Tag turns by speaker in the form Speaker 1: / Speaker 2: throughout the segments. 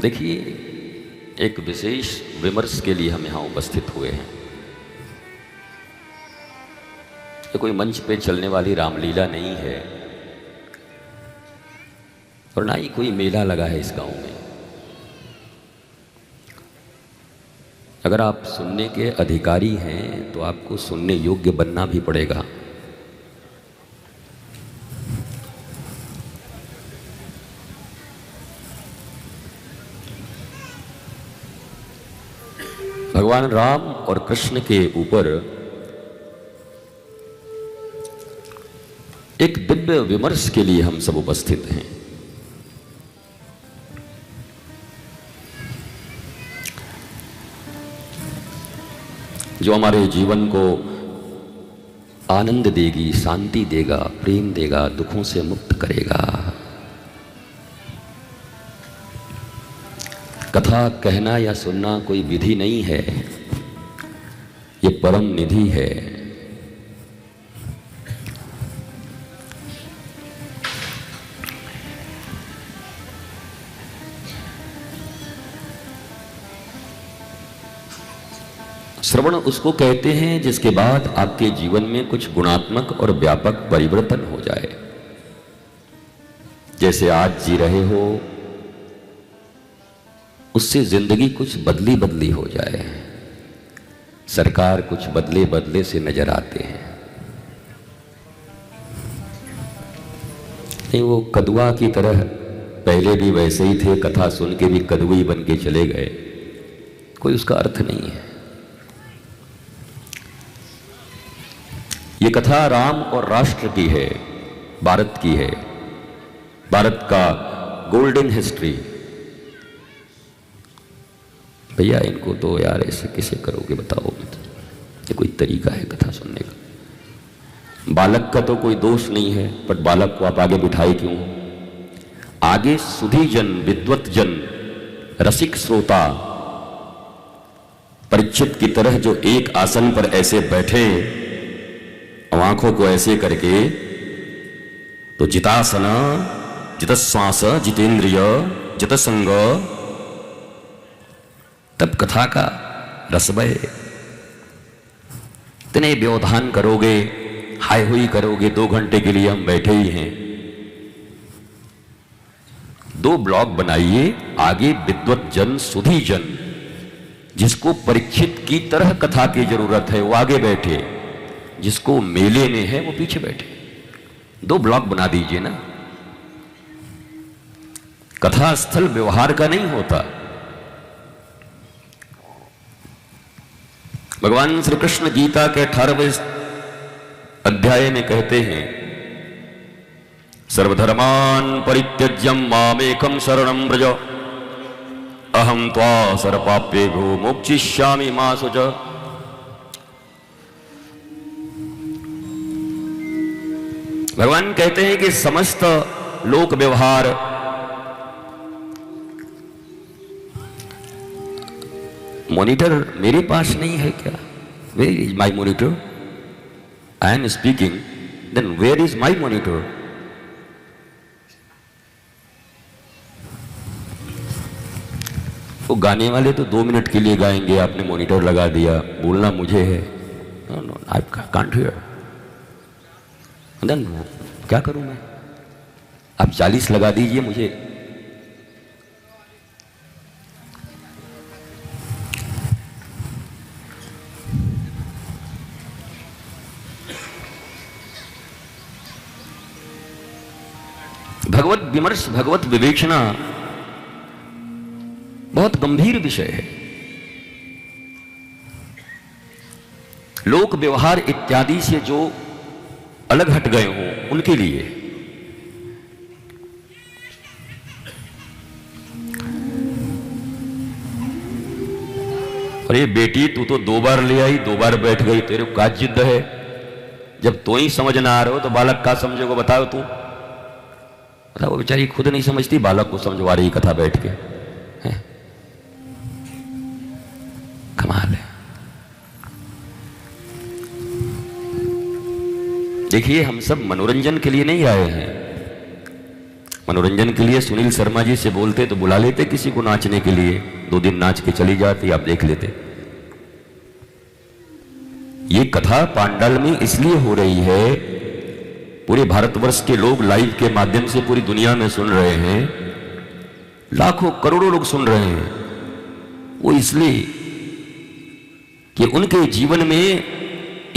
Speaker 1: देखिए, एक विशेष विमर्श के लिए हम यहाँ उपस्थित हुए हैं। ये कोई मंच पे चलने वाली रामलीला नहीं है और ना ही कोई मेला लगा है इस गांव में। अगर आप सुनने के अधिकारी हैं तो आपको सुनने योग्य बनना भी पड़ेगा। भगवान राम और कृष्ण के ऊपर एक दिव्य विमर्श के लिए हम सब उपस्थित हैं। जो हमारे जीवन को आनंद देगी, शांति देगा, प्रेम देगा, दुखों से मुक्त करेगा। कथा कहना या सुनना कोई विधि नहीं है, ये परम निधि है। श्रवण उसको कहते हैं जिसके बाद आपके जीवन में कुछ गुणात्मक और व्यापक परिवर्तन हो जाए। जैसे आज जी रहे हो, उससे जिंदगी कुछ बदली बदली हो जाए। सरकार कुछ बदले बदले से नजर आते हैं। नहीं, वो कदुआ की तरह पहले भी वैसे ही थे, कथा सुन के भी कदुई बन के चले गए, कोई उसका अर्थ नहीं है। ये कथा राम और राष्ट्र की है, भारत की है, भारत का गोल्डन हिस्ट्री। भैया इनको तो यार ऐसे कैसे करोगे बताओ, ये कोई तरीका है कथा सुनने का? बालक का तो कोई दोष नहीं है, पर बालक को आप आगे बिठाए क्यों? आगे सुधी जन, विद्वत जन, रसिक श्रोता परीक्षित की तरह जो एक आसन पर ऐसे बैठे, आंखों को ऐसे करके, तो जितासन, जितश्वास, जितेंद्रिय, जितसंग, तब कथा का रसमय। इतने व्यवधान करोगे, हाय हुई करोगे, 2 घंटे के लिए हम बैठे ही हैं। 2 ब्लॉक बनाइए, आगे विद्वत जन, सुधी जन, जिसको परीक्षित की तरह कथा की जरूरत है वो आगे बैठे, जिसको मेले में है वो पीछे बैठे। 2 ब्लॉक बना दीजिए ना। कथा स्थल व्यवहार का नहीं होता। भगवान श्री कृष्ण गीता के 18वें अध्याय में कहते हैं, सर्वधर्मान् परित्यज्यं मामेकं शरणं व्रज, अहं त्वा सर्वपाप्येभ्यो मोक्षयिष्यामि मा शुच। भगवान कहते हैं कि समस्त लोक व्यवहार मॉनिटर मेरे पास नहीं है क्या? Where is my monitor? I am speaking, then where is my monitor? वो गाने वाले तो 2 मिनट के लिए गाएंगे, आपने मॉनिटर लगा दिया, बोलना मुझे है। No no, I can't hear. Then क्या करूं मैं? आप 40 लगा दीजिए मुझे। भगवत विमर्श, भगवत विवेचना बहुत गंभीर विषय है। लोक व्यवहार इत्यादि से जो अलग हट गए हों उनके लिए। अरे बेटी, तू तो 2 बार ले आई, 2 बार बैठ गई, तेरे को क्या जिद है? जब तो ही समझ ना आ रहे हो तो बालक का समझोगे? बताओ तू। वो बेचारी खुद नहीं समझती, बालक को समझवा रही कथा बैठ के। कमाल है। देखिए, हम सब मनोरंजन के लिए नहीं आए हैं, मनोरंजन के लिए सुनील शर्मा जी से बोलते तो बुला लेते किसी को नाचने के लिए, 2 दिन नाच के चली जाती, आप देख लेते। ये कथा पांडाल में इसलिए हो रही है, पूरे भारतवर्ष के लोग लाइव के माध्यम से पूरी दुनिया में सुन रहे हैं, लाखों करोड़ों लोग सुन रहे हैं, वो इसलिए कि उनके जीवन में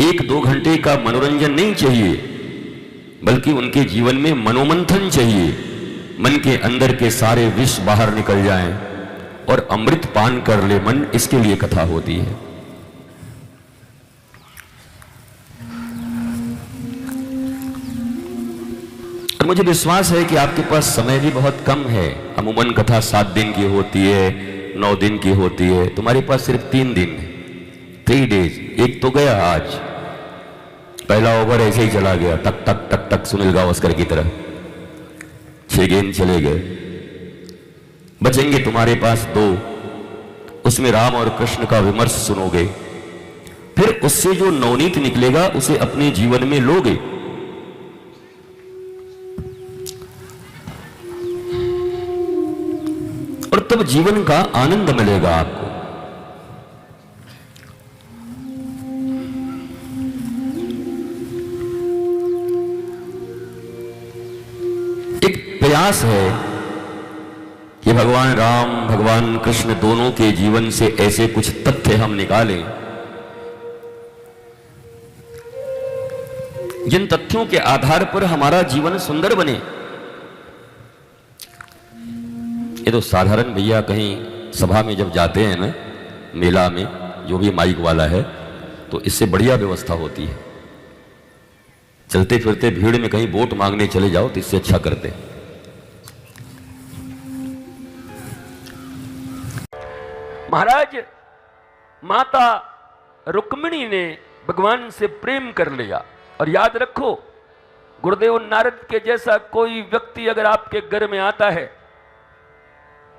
Speaker 1: 1-2 घंटे का मनोरंजन नहीं चाहिए, बल्कि उनके जीवन में मनोमंथन चाहिए, मन के अंदर के सारे विष बाहर निकल जाएं और अमृत पान कर ले मन, इसके लिए कथा होती है। और मुझे विश्वास है कि आपके पास समय भी बहुत कम है। अमूमन कथा 7 दिन की होती है, 9 दिन की होती है, तुम्हारे पास सिर्फ 3 दिन है, 3 डेज। एक तो गया आज, पहला ओवर ऐसे ही चला गया, टक टक टक टक सुनील गावस्कर की तरह, 6 गेंद चले गए। बचेंगे तुम्हारे पास 2, उसमें राम और कृष्ण का विमर्श सुनोगे, फिर उससे जो नवनीत निकलेगा उसे अपने जीवन में लोगे। और तब जीवन का आनंद मिलेगा आपको। एक प्रयास है कि भगवान राम भगवान कृष्ण दोनों के जीवन से ऐसे कुछ तथ्य हम निकालें जिन तथ्यों के आधार पर हमारा जीवन सुंदर बने। ये तो साधारण भैया कहीं सभा में जब जाते हैं ना, मेला में, जो भी माइक वाला है, तो इससे बढ़िया व्यवस्था होती है। चलते फिरते भीड़ में कहीं वोट मांगने चले जाओ तो इससे अच्छा करते। महाराज, माता रुक्मिणी ने भगवान से प्रेम कर लिया। और याद रखो, गुरुदेव नारद के जैसा कोई व्यक्ति अगर आपके घर में आता है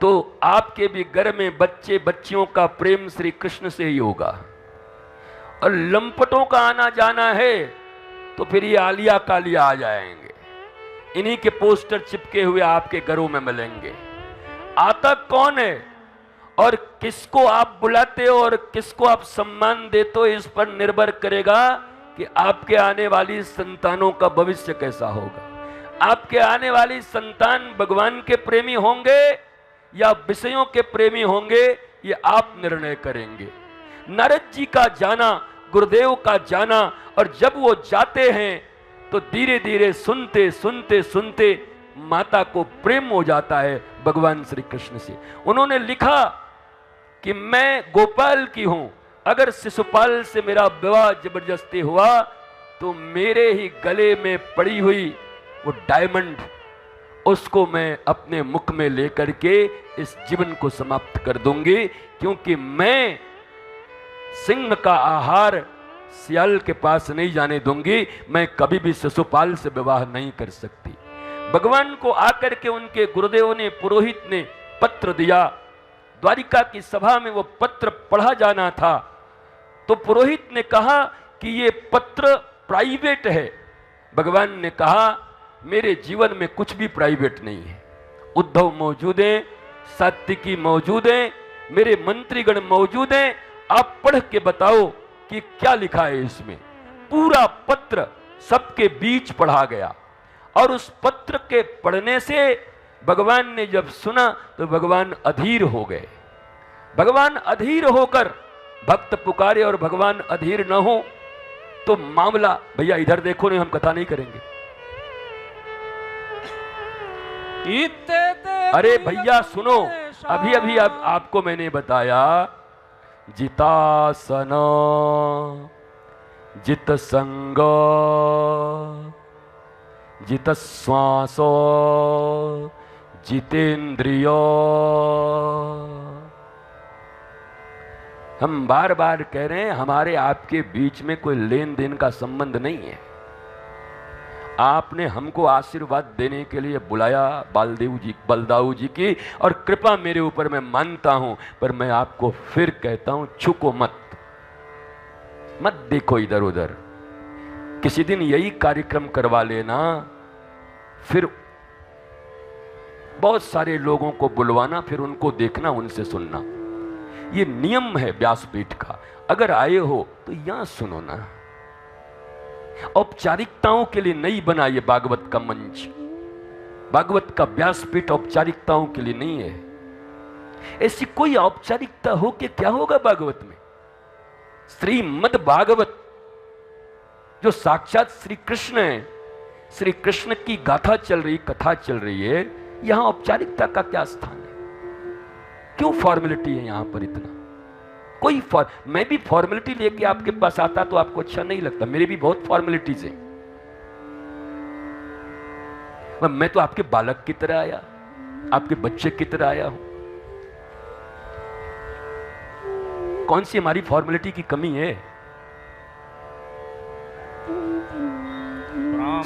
Speaker 1: तो आपके भी घर में बच्चे बच्चियों का प्रेम श्री कृष्ण से ही होगा। और लंपटों का आना जाना है तो फिर ये आलिया कालिया आ जाएंगे, इन्हीं के पोस्टर चिपके हुए आपके घरों में मिलेंगे। आता कौन है और किसको आप बुलाते हो और किसको आप सम्मान देते हो, इस पर निर्भर करेगा कि आपके आने वाली संतानों का भविष्य कैसा होगा। आपके आने वाली संतान भगवान के प्रेमी होंगे या विषयों के प्रेमी होंगे, ये आप निर्णय करेंगे। नारद जी का जाना, गुरुदेव का जाना, और जब वो जाते हैं तो धीरे धीरे सुनते सुनते सुनते माता को प्रेम हो जाता है भगवान श्री कृष्ण से। उन्होंने लिखा कि मैं गोपाल की हूं, अगर शिशुपाल से मेरा विवाह जबरदस्ती हुआ तो मेरे ही गले में पड़ी हुई वो डायमंड, उसको मैं अपने मुख में लेकर के इस जीवन को समाप्त कर दूंगी, क्योंकि मैं सिंह का आहार सियाल के पास नहीं जाने दूंगी। मैं कभी भी शिशुपाल से विवाह नहीं कर सकती। भगवान को आकर के उनके गुरुदेव ने, पुरोहित ने पत्र दिया। द्वारिका की सभा में वो पत्र पढ़ा जाना था, तो पुरोहित ने कहा कि ये पत्र प्राइवेट है। भगवान ने कहा मेरे जीवन में कुछ भी प्राइवेट नहीं है। उद्धव मौजूद हैं, सात्विकी मौजूद हैं, मेरे मंत्रीगण मौजूद हैं, आप पढ़ के बताओ कि क्या लिखा है इसमें। पूरा पत्र सबके बीच पढ़ा गया और उस पत्र के पढ़ने से भगवान ने जब सुना तो भगवान अधीर हो गए। भगवान अधीर होकर, भक्त पुकारे और भगवान अधीर न हो तो मामला, भैया इधर देखो, नहीं हम कथा नहीं करेंगे। अरे भैया सुनो, अभी अभी आपको मैंने बताया, जितासन जित संग जित श्वास जितेंद्रिय। हम बार बार कह रहे हैं हमारे आपके बीच में कोई लेन देन का संबंध नहीं है। आपने हमको आशीर्वाद देने के लिए बुलाया, बलदाऊ जी की, और कृपा मेरे ऊपर मैं मानता हूं, पर मैं आपको फिर कहता हूं, छुको मत देखो इधर उधर। किसी दिन यही कार्यक्रम करवा लेना, फिर बहुत सारे लोगों को बुलवाना, फिर उनको देखना, उनसे सुनना। ये नियम है व्यासपीठ का। अगर आए हो तो यहां सुनो ना। औपचारिकताओं के लिए नहीं बना ये भागवत का मंच। भागवत का व्यासपीठ औपचारिकताओं के लिए नहीं है। ऐसी कोई औपचारिकता हो कि क्या होगा भागवत में? श्रीमद् भागवत जो साक्षात श्री कृष्ण है, श्री कृष्ण की गाथा चल रही, कथा चल रही है, यहां औपचारिकता का क्या स्थान है? क्यों फॉर्मेलिटी है यहां पर इतना? कोई मैं भी फॉर्मेलिटी लेके आपके पास आता तो आपको अच्छा नहीं लगता। मेरे भी बहुत फॉर्मेलिटीज हैं। मैं तो आपके बालक की तरह आया, आपके बच्चे की तरह आया हूं। कौन सी हमारी फॉर्मेलिटी की कमी है?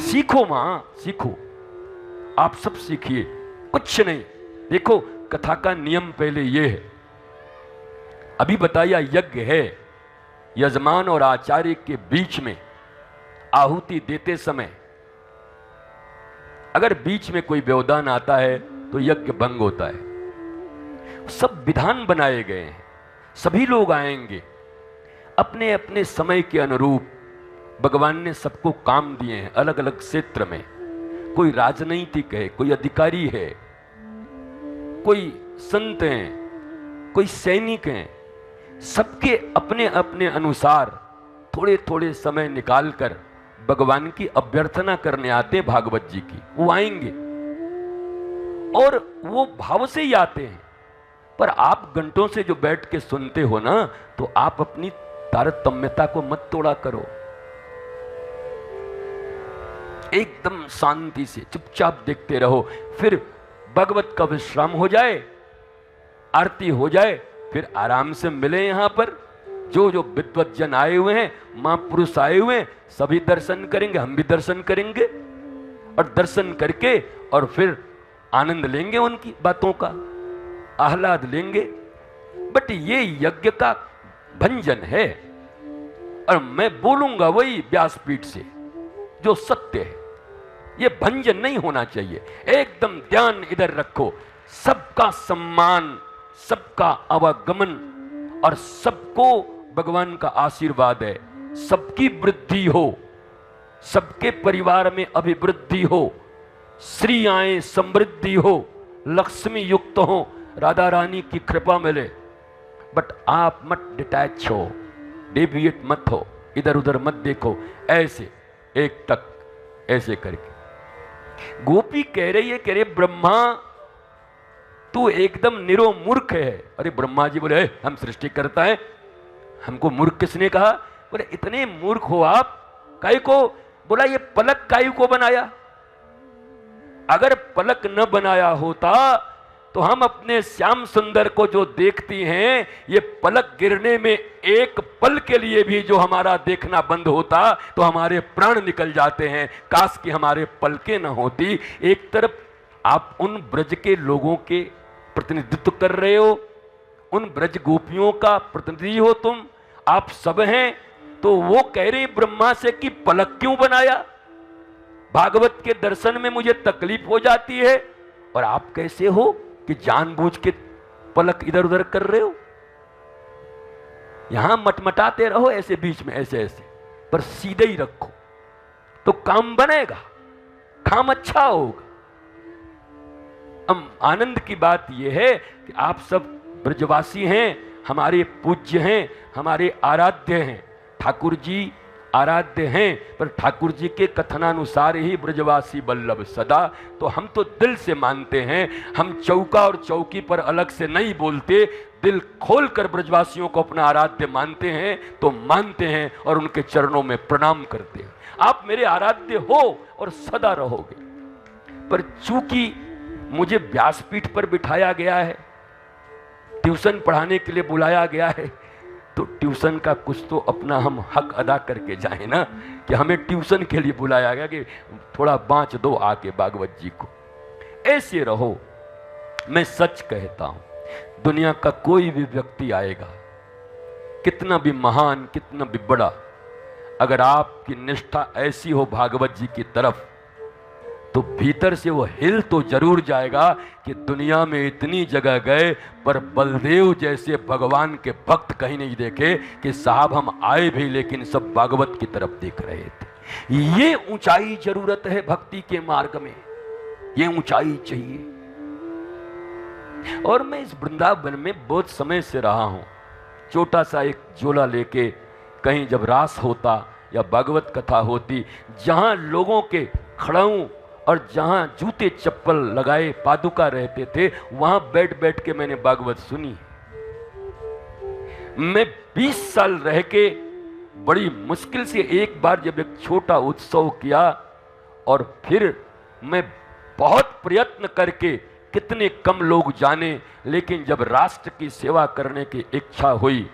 Speaker 1: सीखो मां, सीखो, आप सब सीखिए, कुछ नहीं। देखो कथा का नियम पहले ये है, अभी बताया यज्ञ है, यजमान और आचार्य के बीच में आहुति देते समय अगर बीच में कोई व्यवधान आता है तो यज्ञ भंग होता है। सब विधान बनाए गए हैं, सभी लोग आएंगे अपने अपने समय के अनुरूप। भगवान ने सबको काम दिए हैं अलग अलग क्षेत्र में। कोई राजनीतिक है, कोई अधिकारी है, कोई संत हैं, कोई सैनिक हैं। सबके अपने अपने अनुसार थोड़े थोड़े समय निकालकर भगवान की अभ्यर्थना करने आते हैं। भागवत जी की वो आएंगे और वो भाव से ही आते हैं। पर आप घंटों से जो बैठ के सुनते हो ना, तो आप अपनी तारतम्यता को मत तोड़ा करो। एकदम शांति से चुपचाप देखते रहो। फिर भगवत का विश्राम हो जाए, आरती हो जाए, फिर आराम से मिले। यहां पर जो जो विद्वत जन आए हुए हैं, महापुरुष आए हुए हैं, सभी दर्शन करेंगे, हम भी दर्शन करेंगे और दर्शन करके और फिर आनंद लेंगे, उनकी बातों का आह्लाद लेंगे। बट ये यज्ञ का भंजन है और मैं बोलूंगा वही व्यासपीठ से जो सत्य है। ये भंजन नहीं होना चाहिए। एकदम ध्यान इधर रखो, सबका सम्मान, सबका आवागमन और सबको भगवान का आशीर्वाद है। सबकी वृद्धि हो, सबके परिवार में अभिवृद्धि हो, श्री आए, समृद्धि हो, लक्ष्मी युक्त हो, राधा रानी की कृपा मिले। बट आप मत डिटैच हो, डेविएट मत हो, इधर उधर मत देखो, ऐसे एक टक ऐसे करके। गोपी कह रही है, कह रहे ब्रह्मा तू एकदम निरो मूर्ख है। अरे ब्रह्मा जी बोले हम सृष्टि करता है, हमको मूर्ख किसने कहा? बोले इतने मूर्ख हो आप, काई को? बोला ये पलक काई को बनाया? अगर पलक न बनाया होता तो हम अपने श्याम सुंदर को जो देखती हैं, ये पलक गिरने में एक पल के लिए भी जो हमारा देखना बंद होता तो हमारे प्राण निकल जाते हैं। काश कि हमारे पलकें न होती। एक तरफ आप उन ब्रज के लोगों के प्रतिनिधित्व कर रहे हो, उन ब्रज गोपियों का प्रतिनिधि हो तुम, आप सब हैं। तो वो कह रहे ब्रह्मा से कि पलक क्यों बनाया? भागवत के दर्शन में मुझे तकलीफ हो जाती है। और आप कैसे हो कि जानबूझ के पलक इधर उधर कर रहे हो? यहां मटमटाते रहो ऐसे बीच में, ऐसे ऐसे, पर सीधे ही रखो तो काम बनेगा, काम अच्छा होगा। आनंद की बात यह है कि आप सब ब्रजवासी हैं, हमारे पूज्य हैं, हमारे आराध्य हैं। ठाकुर जी आराध्य हैं, पर ठाकुर जी के कथनानुसार ही ब्रजवासी वल्लभ सदा। तो हम तो दिल से मानते हैं, हम चौका और चौकी पर अलग से नहीं बोलते, दिल खोलकर ब्रजवासियों को अपना आराध्य मानते हैं तो मानते हैं और उनके चरणों में प्रणाम करते हैं। आप मेरे आराध्य हो और सदा रहोगे। पर चूंकि मुझे व्यासपीठ पर बिठाया गया है, ट्यूशन पढ़ाने के लिए बुलाया गया है, तो ट्यूशन का कुछ तो अपना हम हक अदा करके जाए ना, कि हमें ट्यूशन के लिए बुलाया गया कि थोड़ा बाँच दो आके भागवत जी को। ऐसे रहो। मैं सच कहता हूं, दुनिया का कोई भी व्यक्ति आएगा, कितना भी महान, कितना भी बड़ा, अगर आपकी निष्ठा ऐसी हो भागवत जी की तरफ,
Speaker 2: तो भीतर से वो हिल तो जरूर जाएगा कि दुनिया में इतनी जगह गए पर बलदेव जैसे भगवान के भक्त कहीं नहीं देखे कि साहब हम आए भी लेकिन सब भागवत की तरफ देख रहे थे। ये ऊंचाई जरूरत है भक्ति के मार्ग में, ये ऊंचाई चाहिए। और मैं इस वृंदावन में बहुत समय से रहा हूं। छोटा सा एक झोला लेके कहीं जब रास होता या भागवत कथा होती, जहां लोगों के खड़ाऊं और जहां जूते चप्पल लगाए पादुका रहते थे, वहां बैठ बैठ के मैंने भागवत सुनी। मैं 20 साल रह के बड़ी मुश्किल से एक बार जब एक छोटा उत्सव किया, और फिर मैं बहुत प्रयत्न करके, कितने कम लोग जाने, लेकिन जब राष्ट्र की सेवा करने की इच्छा हुई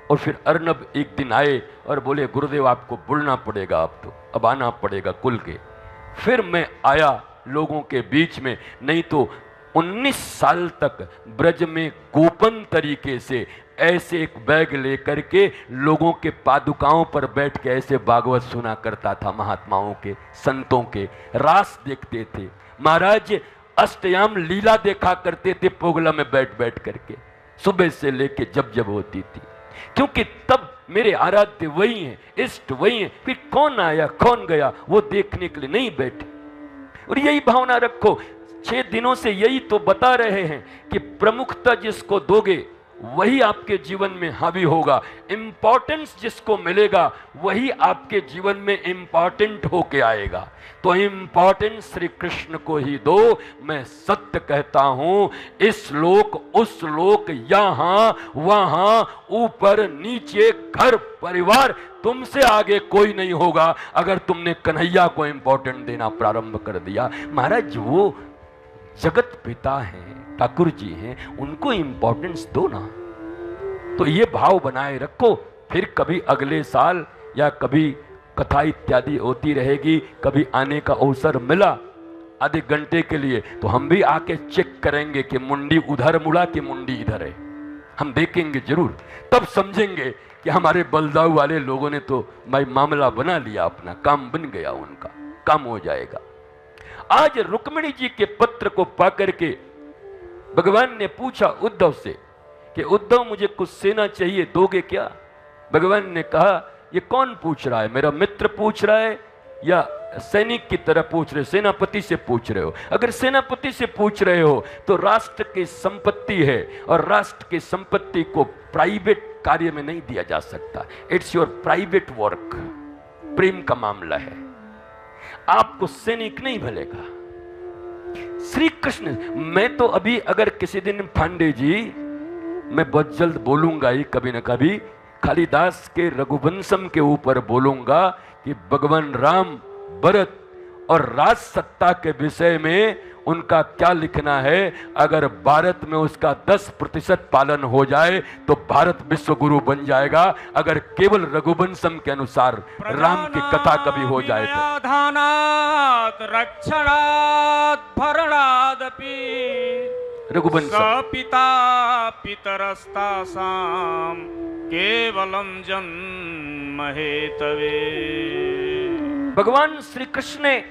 Speaker 2: और फिर अर्नब एक दिन आए और बोले गुरुदेव आपको बुलना पड़ेगा, आप तो अब आना पड़ेगा कुल के। फिर मैं आया लोगों के बीच में, नहीं तो 19 साल तक ब्रज में गोपन तरीके से ऐसे एक बैग लेकर के लोगों के पादुकाओं पर बैठ के ऐसे भागवत सुना करता था। महात्माओं के, संतों के रास देखते थे। महाराज अष्टयाम लीला देखा करते थे पोगला में बैठ बैठ करके, सुबह से लेके जब जब होती थी, क्योंकि तब मेरे आराध्य वही हैं, इष्ट वही हैं। फिर कौन आया कौन गया वो देखने के लिए नहीं बैठे। और यही भावना रखो, 6 दिनों से यही तो बता रहे हैं कि प्रमुखता जिसको दोगे वही आपके जीवन में हावी होगा। इंपॉर्टेंस जिसको मिलेगा वही आपके जीवन में इंपॉर्टेंट होके आएगा। तो इंपॉर्टेंस श्री कृष्ण को ही दो। मैं सत्य कहता हूं, इस लोक उस लोक, यहां वहां, ऊपर नीचे, घर परिवार, तुमसे आगे कोई नहीं होगा अगर तुमने कन्हैया को इंपॉर्टेंट देना प्रारंभ कर दिया। महाराज वो जगत पिता हैं, ठाकुर जी हैं, उनको इंपॉर्टेंस दो ना। तो ये भाव बनाए रखो। फिर कभी अगले साल या कभी कथा इत्यादि होती रहेगी, कभी आने का अवसर मिला आधे घंटे के लिए, तो हम भी आके चेक करेंगे कि मुंडी उधर मुड़ा कि मुंडी इधर है। हम देखेंगे जरूर, तब समझेंगे कि हमारे बलदाऊ वाले लोगों ने तो भाई मामला बना लिया, अपना काम बन गया, उनका काम हो जाएगा। आज रुक्मिणी जी के पत्र को पाकर के भगवान ने पूछा उद्धव से कि उद्धव मुझे कुछ सेना चाहिए, दोगे क्या? भगवान ने कहा ये कौन पूछ रहा है, मेरा मित्र पूछ रहा है या सैनिक की तरह पूछ रहे हो, सेनापति से पूछ रहे हो? अगर सेनापति से पूछ रहे हो तो राष्ट्र की संपत्ति है और राष्ट्र की संपत्ति को प्राइवेट कार्य में नहीं दिया जा सकता। इट्स योर प्राइवेट वर्क, प्रेम का मामला है, आपको सैनिक नहीं भलेगा। श्री कृष्ण, मैं तो अभी अगर किसी दिन पांडे जी, मैं बहुत जल्द बोलूंगा ही कभी ना कभी, कालिदास के रघुवंशम के ऊपर बोलूंगा कि भगवान राम, भरत और राज सत्ता के विषय में उनका क्या लिखना है। अगर भारत में उसका 10% पालन हो जाए तो भारत विश्व गुरु बन जाएगा। अगर केवल रघुवंशम के अनुसार राम की कथा कभी हो जाए तो। रघुवंशम
Speaker 3: पिता पितरस्तासाम केवलम जन्म हेतवे।
Speaker 2: भगवान श्री कृष्ण ने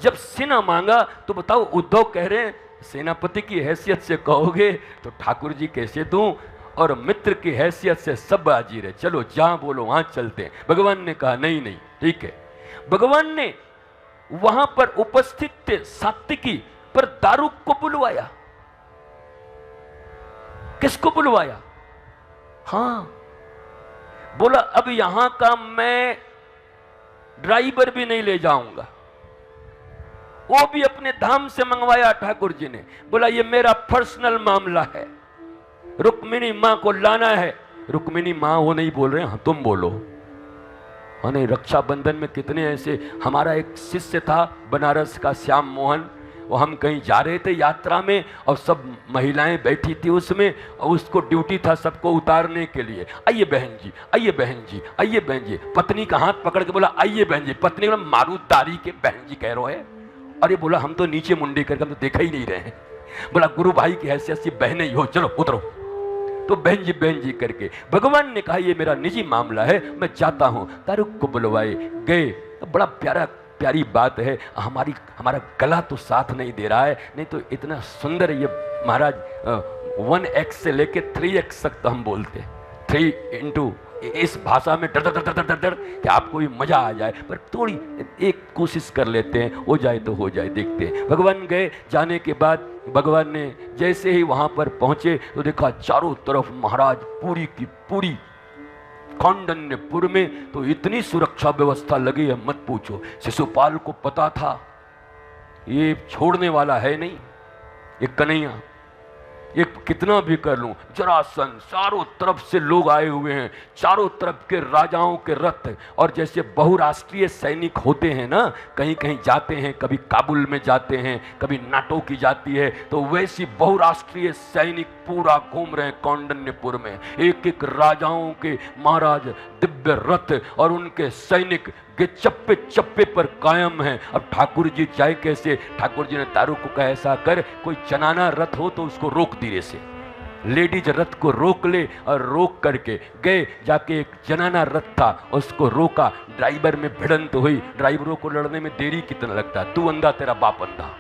Speaker 2: जब सेना मांगा तो बताओ, उद्धव कह रहे हैं सेनापति की हैसियत से कहोगे तो ठाकुर जी कैसे दूं, और मित्र की हैसियत से सब हाजिर है, चलो जहां बोलो वहां चलते हैं। भगवान ने कहा नहीं नहीं ठीक है। भगवान ने वहां पर उपस्थित थे सात्विकी, पर दारुक को बुलवाया। किसको बुलवाया? हां, बोला अब यहां का मैं ड्राइवर भी नहीं ले जाऊंगा, वो भी अपने धाम से मंगवाया ठाकुर जी ने। बोला ये मेरा पर्सनल मामला है, रुक्मिणी मां को लाना है। रुक्मिणी मां वो नहीं बोल रहे, हाँ तुम बोलो। हाँ नहीं, रक्षाबंधन में कितने ऐसे, हमारा एक शिष्य था बनारस का श्याम मोहन, वो हम कहीं जा रहे थे यात्रा में और सब महिलाएं बैठी थी उसमें, और उसको ड्यूटी था सबको उतारने के लिए। आइए बहन जी, आइए बहन जी, आइए बहन जी। पत्नी का हाथ पकड़ के बोला आइए बहन जी। पत्नी बोला मारूदारी के बहन जी कह रहे हैं। अरे बोला हम तो नीचे मुंडी करके हम तो देखा ही नहीं रहे हैं। बोला गुरु भाई की हैसियत से बहने ही हो, चलो उतरो। तो बहन जी करके भगवान ने कहा ये मेरा निजी मामला है, मैं जाता हूं। तारुक को बुलवाए गए, तो बड़ा प्यारा प्यारी बात है, हमारा गला तो साथ नहीं दे रहा है, नहीं तो इतना सुंदर ये महाराज 1x से लेके 3x तक तो हम बोलते हैं, 3 इंटू इस भाषा में डर डर डर डर डर डर कि आपको भी मजा आ जाए, पर थोड़ी एक कोशिश कर लेते हैं, हो जाए तो हो जाए, देखते हैं। भगवान गए, जाने के बाद भगवान ने जैसे ही वहां पर पहुंचे तो देखा चारों तरफ महाराज पूरी की पूरी कौंडिन्यपुर में तो इतनी सुरक्षा व्यवस्था लगी है मत पूछो। शिशुपाल को पता था ये छोड़ने वाला है नहीं, ये कन्हैया, ये कितना भी कर लूं। जरासंध, चारों तरफ से लोग आए हुए हैं, चारों तरफ के राजाओं के रथ, और जैसे बहुराष्ट्रीय सैनिक होते हैं ना, कहीं कहीं जाते हैं, कभी काबुल में जाते हैं, कभी नाटो की जाती है, तो वैसी बहुराष्ट्रीय सैनिक पूरा घूम रहे हैं कौंडिन्यपुर में। एक एक राजाओं के महाराज दिव्य रथ और उनके सैनिक के चप्पे चप्पे पर कायम हैं। अब ठाकुर जी चाहे कैसे, ठाकुर जी ने तारू को कहा ऐसा कर, कोई जनाना रथ हो तो उसको रोक धीरे से, लेडीज रथ को रोक ले, और रोक करके गए, जाके एक जनाना रथ था उसको रोका, ड्राइवर में भिड़ंत हुई। ड्राइवरों को लड़ने में देरी कितना लगता है, तू अंधा तेरा बाप अंधा,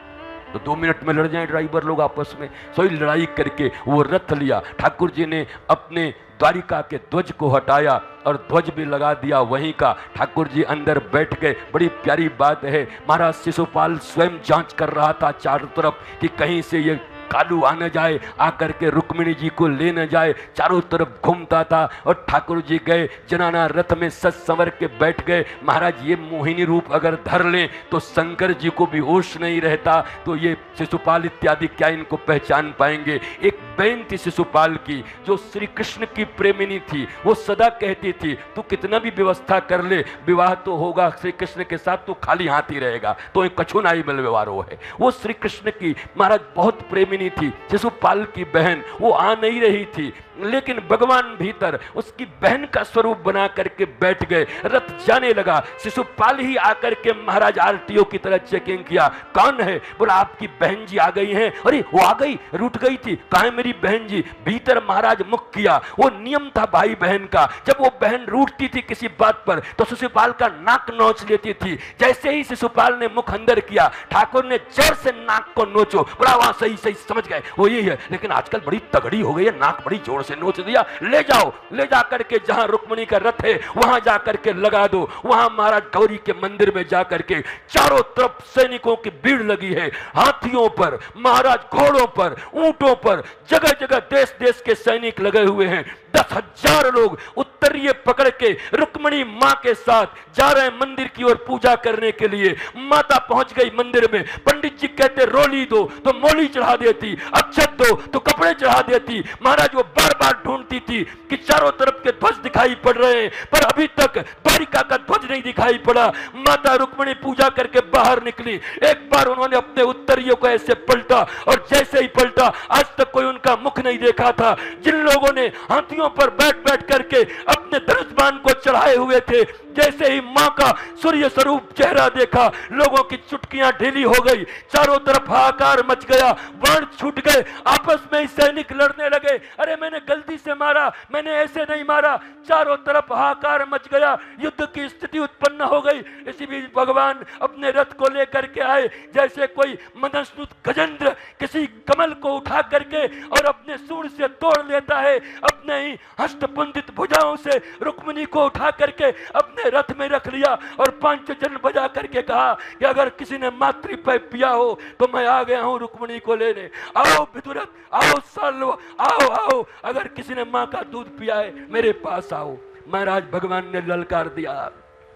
Speaker 2: तो 2 मिनट में लड़ जाए ड्राइवर लोग आपस में। सोई लड़ाई करके वो रथ लिया। ठाकुर जी ने अपने द्वारिका के ध्वज को हटाया और ध्वज भी लगा दिया वहीं का। ठाकुर जी अंदर बैठ गए। बड़ी प्यारी बात है, महाराज शिशुपाल स्वयं जांच कर रहा था चारों तरफ कि कहीं से ये कालू आ न जाए, आकर के रुक्मिणी जी को ले न जाए, चारों तरफ घूमता था। और ठाकुर जी गए, जनाना रथ में सज संवर के बैठ गए। महाराज ये मोहिनी रूप अगर धर लें तो शंकर जी को भी होश नहीं रहता, तो ये शिशुपाल इत्यादि क्या इनको पहचान पाएंगे। एक बहन थी शिशुपाल की जो श्री कृष्ण की प्रेमिनी थी, वो सदा कहती थी तू कितना भी व्यवस्था कर ले, विवाह तो होगा श्री कृष्ण के साथ, तो खाली हाथ ही रहेगा, तो एक कछु नाई बल व्यवहारो है। वो श्री कृष्ण की महाराज बहुत प्रेमिनी थी, शिशुपाल की बहन, वो आ नहीं रही थी, लेकिन भगवान भीतर उसकी बहन का स्वरूप बना करके बैठ गए। रथ जाने लगा, शिशुपाल ही आकर के महाराज आरटीओ की तरह चेकिंग किया, कौन है? बोला आपकी बहन जी आ गई हैं। अरे वो आ गई, रूठ गई थी, कहाँ है मेरी बहन जी? भीतर महाराज मुख किया। वो नियम था भाई बहन का, जब वो बहन रूठती थी किसी बात पर तो शिशुपाल का नाक नोच लेती थी। जैसे ही शिशुपाल ने मुख अंदर किया, ठाकुर ने जोर से नाक को नोचो। बोला वहां सही सही समझ गए, वो यही है, लेकिन आजकल बड़ी तगड़ी हो गई है, नाक बड़ी जोर से नोच दिया, ले जाओ, ले जा करके जहां रुक्मिणी का रथ है वहां जा करके लगा दो। वहां महाराज गौरी के मंदिर में जा करके चारों तरफ सैनिकों की भीड़ लगी है, हाथियों पर, महाराज घोड़ों पर, ऊंटों पर, जगह जगह देश देश के सैनिक लगे हुए हैं। 10,000 लोग उत्तरीय पकड़ के रुक्मिणी मां के साथ जा रहे हैं मंदिर की ओर पूजा करने के लिए। माता पहुंच गई मंदिर में, पंडित जी कहते रोली दो तो मोली चढ़ा देती, अक्षत दो तो कपड़े चढ़ा देती। महाराज वो बार बार ढूंढती थी कि चारों तरफ के ध्वज दिखाई पड़ रहे हैं, पर अभी तक द्वारिका का ध्वज नहीं दिखाई पड़ा। माता रुक्मिणी पूजा करके बाहर निकली, एक बार उन्होंने अपने उत्तरीय को ऐसे पलटा, और जैसे ही पलटा आज तक कोई उनका मुख नहीं देखा था। जिन लोगों ने हाथियों पर बैठ बैठ करके अपने धनुष बाण को चढ़ाए हुए थे, जैसे ही मां का सूर्य स्वरूप चेहरा देखा, लोगों की चुटकियां ढीली हो गई, चारों तरफ हाहाकार मच गया, बाण छूट गए, आपस में ही सैनिक लड़ने लगे। अरे मैंने गलती से मारा, मैंने ऐसे नहीं मारा, चारों तरफ हाहाकार मच गया, युद्ध की स्थिति उत्पन्न हो गई। इसी बीच भगवान अपने रथ को लेकर के आए, जैसे कोई मदनस्तुत गजेंद्र किसी कमल को उठा करके और अपने सूंड से तोड़ लेता है, अपने ही हस्तपुंजित भुजाओं से रुक्मिणी को उठा करके अपने रथ में रख लिया और 5 चरण बजा करके कहा कि अगर किसी ने मातृपेय पिया हो तो मैं आ गया हूं रुक्मिणी को लेने। आओ विदुरथ, आओ साल्व, आओ आओ, अगर किसी ने मां का दूध पिया है मेरे पास आओ। महाराज भगवान ने ललकार दिया,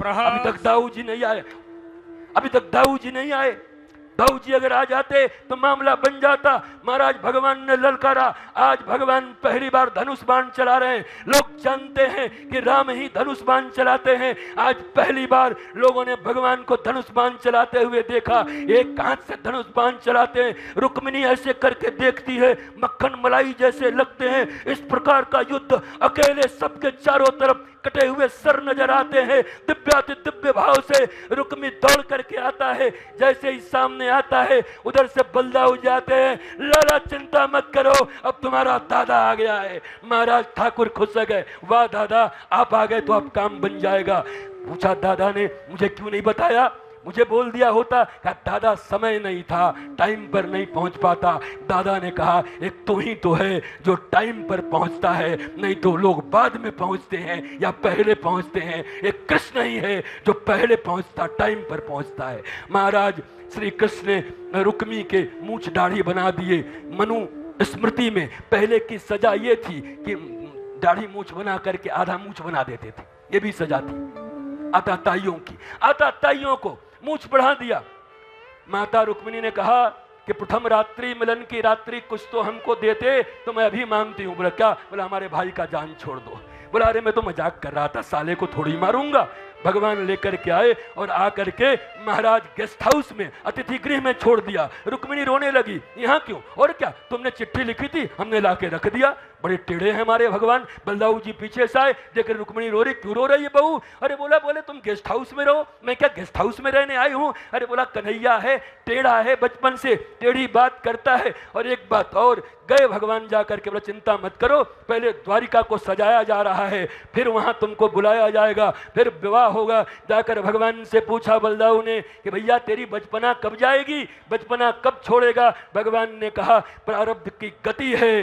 Speaker 2: अभी तक दाऊ जी नहीं आए, अभी तक दाऊ जी नहीं आए। दाऊ जी अगर आ जाते तो मामला बन जाता। महाराज भगवान ने ललकारा, आज भगवान पहली बार धनुष बाण चला रहे हैं। लोग जानते हैं कि राम ही धनुष बाण चलाते हैं, आज पहली बार लोगों ने भगवान को धनुष बाण चलाते हुए देखा। एक हाथ से धनुष बाण चलाते हैं, रुक्मिणी ऐसे करके देखती है, मक्खन मलाई जैसे लगते हैं। इस प्रकार का युद्ध अकेले सबके चारों तरफ कटे हुए सर नजर आते हैं। दिव्याति दिव्य भाव से रुक्मी दौड़ करके आता है, जैसे ही सामने आता है उधर से बलदाऊ जाते हैं, लाला चिंता मत करो अब तुम्हारा दादा आ गया है। महाराज ठाकुर खुश हो गए, वाह दादा आप आ गए तो अब काम बन जाएगा। पूछा दादा ने मुझे क्यों नहीं बताया? मुझे बोल दिया होता कि दादा समय नहीं था, टाइम पर नहीं पहुंच पाता। दादा ने कहा एक तू ही तो है जो टाइम पर पहुंचता है, नहीं तो लोग बाद में पहुंचते हैं या पहले पहुंचते हैं। एक कृष्ण ही है जो पहले पहुंचता, टाइम पर पहुंचता है। महाराज श्री कृष्ण ने रुक्मी के मूंछ दाढ़ी बना दिए। मनु स्मृति में पहले की सजा ये थी कि दाढ़ी मूंछ बना करके आधा मूंछ बना देते थे, ये भी सजा थी आताताइयों की। आताताइयों को मूंछ बढ़ा दिया। माता रुक्मिणी ने कहा कि प्रथम रात्रि मिलन की रात्रि कुछ तो हमको देते तो मैं अभी मांगती हूँ। बोला क्या? बोला हमारे भाई का जान छोड़ दो। बोला अरे मैं तो मजाक कर रहा था, साले को थोड़ी मारूंगा। भगवान लेकर के आए और आकर के महाराज गेस्ट हाउस में, अतिथि गृह में छोड़ दिया। रुक्मिणी रोने लगी, यहाँ क्यों? और क्या तुमने चिट्ठी लिखी थी, हमने लाके रख दिया। बड़े टेढ़े हैं हमारे भगवान। बलदाऊ जी पीछे से आए, देखकर रुक्मिणी रो रही, क्यों रो रही है बहू? अरे बोला बोले तुम गेस्ट हाउस में रहो। मैं क्या गेस्ट हाउस में रहने आई हूँ? अरे बोला कन्हैया है, टेढ़ा है, बचपन से टेढ़ी बात करता है। और एक बात और, गए भगवान जाकर के, बोला चिंता मत करो, पहले द्वारिका को सजाया जा रहा है, फिर वहां तुमको बुलाया जाएगा, फिर विवाह होगा। जाकर भगवान से पूछा बलदाऊ ने कि भैया तेरी बचपना कब जाएगी, बचपना कब छोड़ेगा? भगवान ने कहा प्रारब्ध की गति है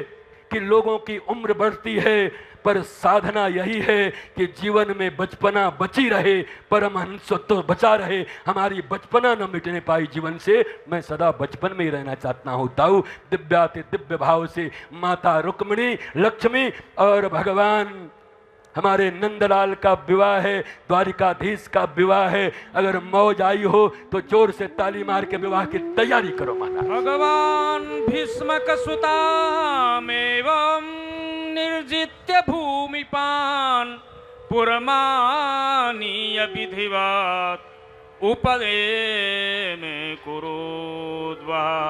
Speaker 2: कि लोगों की उम्र बढ़ती है, पर साधना यही है कि जीवन में बचपना बची रहे, परमहंस तो बचा रहे। हमारी बचपना न मिटने पाई जीवन से, मैं सदा बचपन में ही रहना चाहता हूँ। ताऊ दिव्याति दिव्य भाव से माता रुक्मिणी, लक्ष्मी और भगवान हमारे नंदलाल का विवाह है, द्वारिकाधीश का विवाह है। अगर मौज आई हो तो जोर से ताली मार के विवाह की तैयारी करो। माना
Speaker 3: भगवान भीष्मक सुतामेवं निर्जित्य भूमिपान पुरमानीय विधिवत् उपदे में कुरुद्वा।